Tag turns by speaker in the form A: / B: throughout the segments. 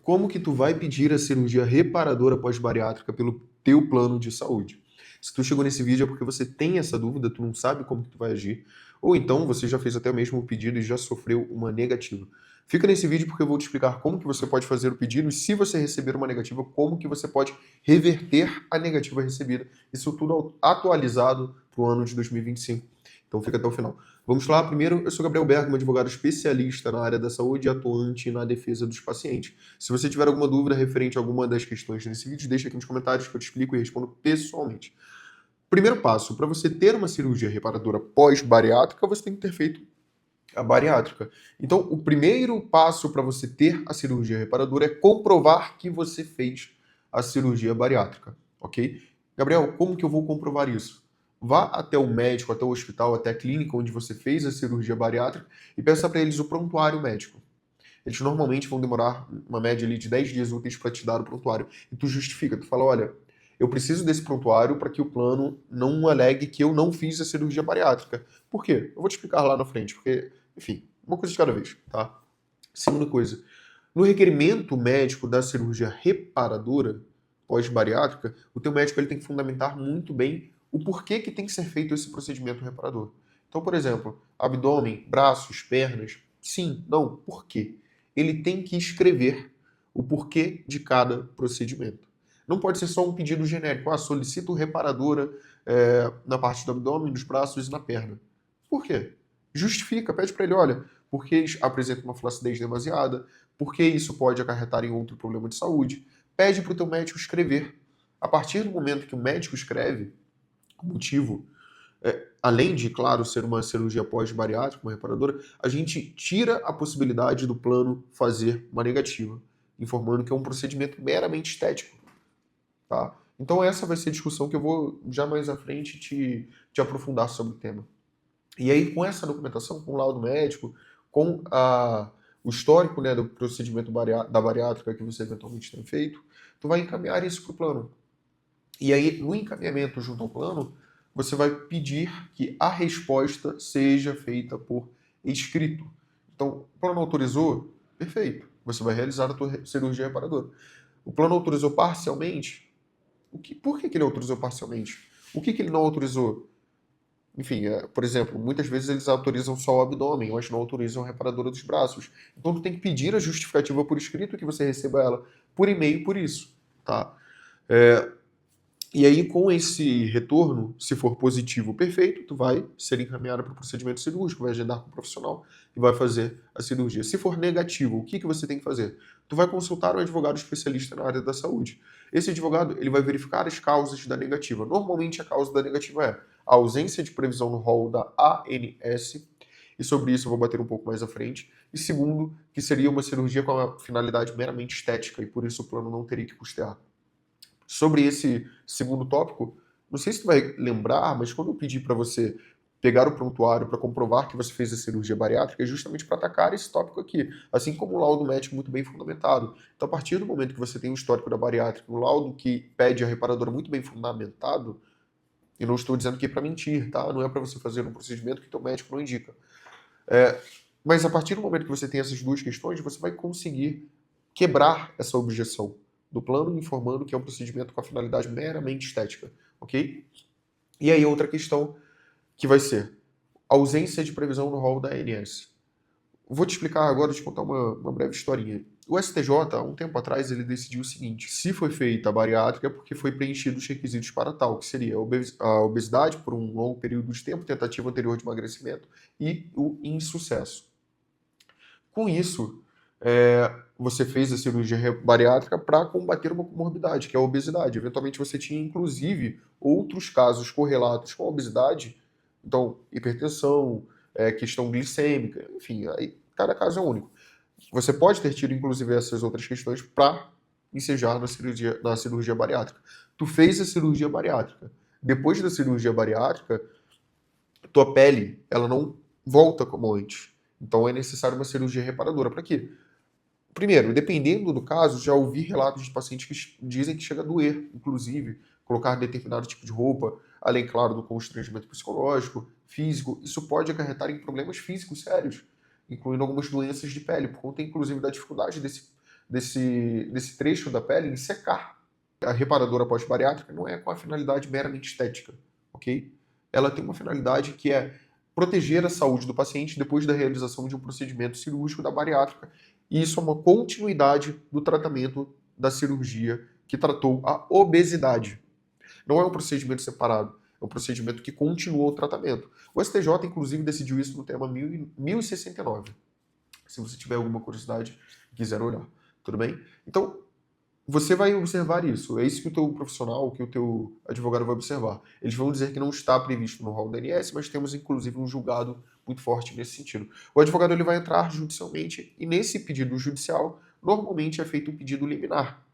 A: como que tu vai pedir a cirurgia reparadora pós-bariátrica pelo teu plano de saúde. Se tu chegou nesse vídeo é porque você tem essa dúvida, tu não sabe como que tu vai agir, ou então você já fez até mesmo o pedido e já sofreu uma negativa. Fica nesse vídeo porque eu vou te explicar como que você pode fazer o pedido e se você receber uma negativa, como que você pode reverter a negativa recebida. Isso tudo atualizado para o ano de 2025. Então fica até o final. Vamos lá, primeiro, eu sou Gabriel Bergman, advogado especialista na área da saúde e atuante na defesa dos pacientes. Se você tiver alguma dúvida referente a alguma das questões nesse vídeo, deixa aqui nos comentários que eu te explico e respondo pessoalmente. Primeiro passo, para você ter uma cirurgia reparadora pós-bariátrica, você tem que ter feito a bariátrica. Então, o primeiro passo para você ter a cirurgia reparadora é comprovar que você fez a cirurgia bariátrica, ok? Gabriel, como que eu vou comprovar isso? Vá até o médico, até o hospital, até a clínica onde você fez a cirurgia bariátrica e peça para eles o prontuário médico. Eles normalmente vão demorar uma média ali de 10 dias úteis para te dar o prontuário. E tu justifica, tu fala, olha, eu preciso desse prontuário para que o plano não alegue que eu não fiz a cirurgia bariátrica. Por quê? Eu vou te explicar lá na frente, porque, enfim, uma coisa de cada vez, tá? Segunda coisa, no requerimento médico da cirurgia reparadora pós-bariátrica, o teu médico ele tem que fundamentar muito bem o porquê que tem que ser feito esse procedimento reparador. Então, por exemplo, abdômen, braços, pernas, sim, não, por quê? Ele tem que escrever o porquê de cada procedimento. Não pode ser só um pedido genérico, solicito reparadora na parte do abdômen, dos braços e na perna. Por quê? Justifica, pede para ele, olha, porque apresenta uma flacidez demasiada, porque isso pode acarretar em outro problema de saúde. Pede para o teu médico escrever. A partir do momento que o médico escreve o motivo, além de, claro, ser uma cirurgia pós-bariátrica, uma reparadora, a gente tira a possibilidade do plano fazer uma negativa, informando que é um procedimento meramente estético. Tá? Então essa vai ser a discussão que eu vou já mais à frente te aprofundar sobre o tema. E aí, com essa documentação, com o laudo médico, com o histórico, né, do procedimento da bariátrica que você eventualmente tem feito, tu vai encaminhar isso para o plano. E aí, no encaminhamento junto ao plano, você vai pedir que a resposta seja feita por escrito. Então, o plano autorizou? Perfeito. Você vai realizar a tua cirurgia reparadora. O plano autorizou parcialmente? Por que ele autorizou parcialmente? O que ele não autorizou? Enfim, por exemplo, muitas vezes eles autorizam só o abdômen, mas não autorizam a reparadora dos braços. Então tu tem que pedir a justificativa por escrito que você receba ela por e-mail por isso, tá? E aí, com esse retorno, se for positivo, perfeito, tu vai ser encaminhado para o procedimento cirúrgico, vai agendar com o profissional e vai fazer a cirurgia. Se for negativo, o que você tem que fazer? Tu vai consultar um advogado especialista na área da saúde. Esse advogado, ele vai verificar as causas da negativa. Normalmente, a causa da negativa é a ausência de previsão no rol da ANS, e sobre isso eu vou bater um pouco mais à frente. E segundo, que seria uma cirurgia com a finalidade meramente estética, e por isso o plano não teria que custear. Sobre esse segundo tópico, não sei se tu vai lembrar, mas quando eu pedi para você pegar o prontuário para comprovar que você fez a cirurgia bariátrica, é justamente para atacar esse tópico aqui, assim como o laudo médico muito bem fundamentado. Então, a partir do momento que você tem um histórico da bariátrica, um laudo que pede a reparadora muito bem fundamentado, e não estou dizendo que é para mentir, tá? Não é para você fazer um procedimento que teu médico não indica. Mas a partir do momento que você tem essas duas questões, você vai conseguir quebrar essa objeção do plano, informando que é um procedimento com a finalidade meramente estética, ok? E aí outra questão que vai ser ausência de previsão no rol da ANS. Vou te explicar agora, te contar uma breve historinha. O STJ, há um tempo atrás, ele decidiu o seguinte: se foi feita a bariátrica é porque foi preenchido os requisitos para tal, que seria a obesidade por um longo período de tempo, tentativa anterior de emagrecimento e o insucesso. Com isso, você fez a cirurgia bariátrica para combater uma comorbidade, que é a obesidade. Eventualmente você tinha, inclusive, outros casos correlatos com a obesidade, então, hipertensão, questão glicêmica, enfim, aí cada caso é único. Você pode ter tido, inclusive, essas outras questões para ensejar na cirurgia bariátrica. Tu fez a cirurgia bariátrica. Depois da cirurgia bariátrica, tua pele, ela não volta como antes. Então é necessário uma cirurgia reparadora. Para quê? Primeiro, dependendo do caso, já ouvi relatos de pacientes que dizem que chega a doer, inclusive, colocar determinado tipo de roupa, além, claro, do constrangimento psicológico, físico. Isso pode acarretar em problemas físicos sérios, incluindo algumas doenças de pele, por conta, inclusive, da dificuldade desse trecho da pele em secar. A reparadora pós-bariátrica não é com a finalidade meramente estética, ok? Ela tem uma finalidade que é proteger a saúde do paciente depois da realização de um procedimento cirúrgico da bariátrica. E isso é uma continuidade do tratamento da cirurgia que tratou a obesidade. Não é um procedimento separado, é um procedimento que continua o tratamento. O STJ, inclusive, decidiu isso no tema 1069. Se você tiver alguma curiosidade e quiser olhar, tudo bem? Então, você vai observar isso. É isso que o teu profissional, que o teu advogado vai observar. Eles vão dizer que não está previsto no rol da ANS, mas temos, inclusive, um julgado muito forte nesse sentido. O advogado ele vai entrar judicialmente e, nesse pedido judicial, normalmente é feito um pedido liminar.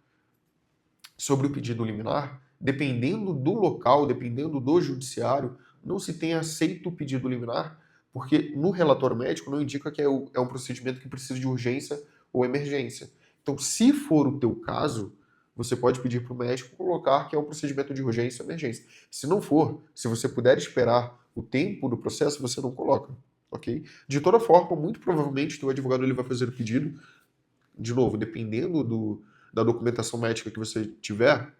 A: Sobre o pedido liminar, dependendo do local, dependendo do judiciário, não se tem aceito o pedido liminar, porque no relatório médico não indica que é um procedimento que precisa de urgência ou emergência. Então, se for o teu caso, você pode pedir para o médico colocar que é um procedimento de urgência ou emergência. Se não for, se você puder esperar o tempo do processo, você não coloca, ok? De toda forma, muito provavelmente o teu advogado ele vai fazer o pedido, de novo, dependendo da documentação médica que você tiver,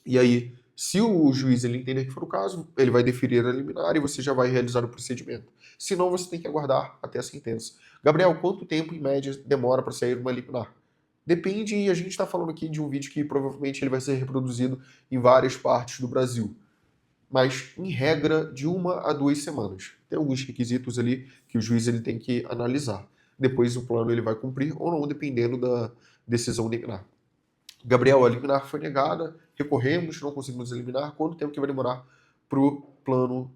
A: e aí, se o juiz ele entender que for o caso, ele vai deferir a liminar e você já vai realizar o procedimento. Se não, você tem que aguardar até a sentença. Gabriel, quanto tempo em média demora para sair uma liminar? Depende, e a gente está falando aqui de um vídeo que provavelmente ele vai ser reproduzido em várias partes do Brasil. Mas, em regra, de 1 a 2 semanas. Tem alguns requisitos ali que o juiz ele tem que analisar. Depois o plano ele vai cumprir ou não, dependendo da decisão liminar. Gabriel, a liminar foi negada, recorremos, não conseguimos eliminar. Quanto tempo que vai demorar para o plano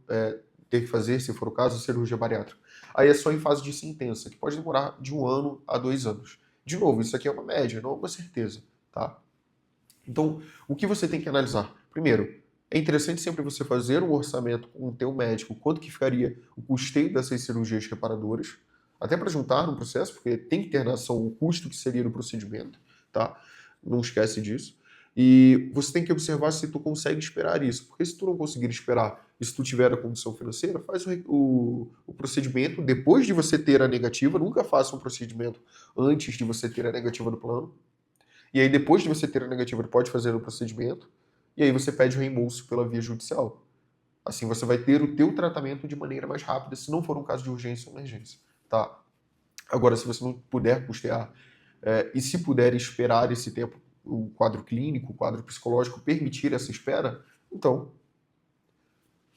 A: ter que fazer, se for o caso, cirurgia bariátrica? Aí é só em fase de sentença, que pode demorar de 1 ano a 2 anos. De novo, isso aqui é uma média, não é uma certeza, tá? Então, o que você tem que analisar? Primeiro, é interessante sempre você fazer um orçamento com o teu médico, quanto que ficaria o custeio dessas cirurgias reparadoras, até para juntar no processo, porque tem que ter na ação o custo que seria do procedimento, tá? Não esquece disso. E você tem que observar se tu consegue esperar isso, porque se tu não conseguir esperar e se tu tiver a condição financeira, faz o procedimento depois de você ter a negativa, nunca faça um procedimento antes de você ter a negativa do plano, e aí depois de você ter a negativa, ele pode fazer o procedimento, e aí você pede o reembolso pela via judicial. Assim você vai ter o teu tratamento de maneira mais rápida, se não for um caso de urgência ou emergência, tá? Agora, se você não puder custear, e se puder esperar esse tempo, o quadro clínico, o quadro psicológico permitir essa espera, então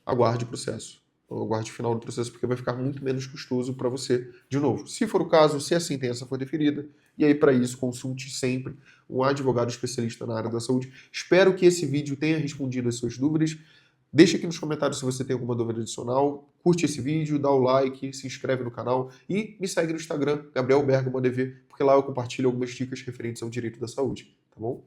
A: aguarde o processo. Aguarde o final do processo, porque vai ficar muito menos custoso para você. De novo, se for o caso, se a sentença for deferida, e aí para isso consulte sempre um advogado especialista na área da saúde. Espero que esse vídeo tenha respondido as suas dúvidas. Deixa aqui nos comentários se você tem alguma dúvida adicional, curte esse vídeo, dá o like, se inscreve no canal e me segue no Instagram, Gabriel Bergamo ADV, porque lá eu compartilho algumas dicas referentes ao direito da saúde, tá bom?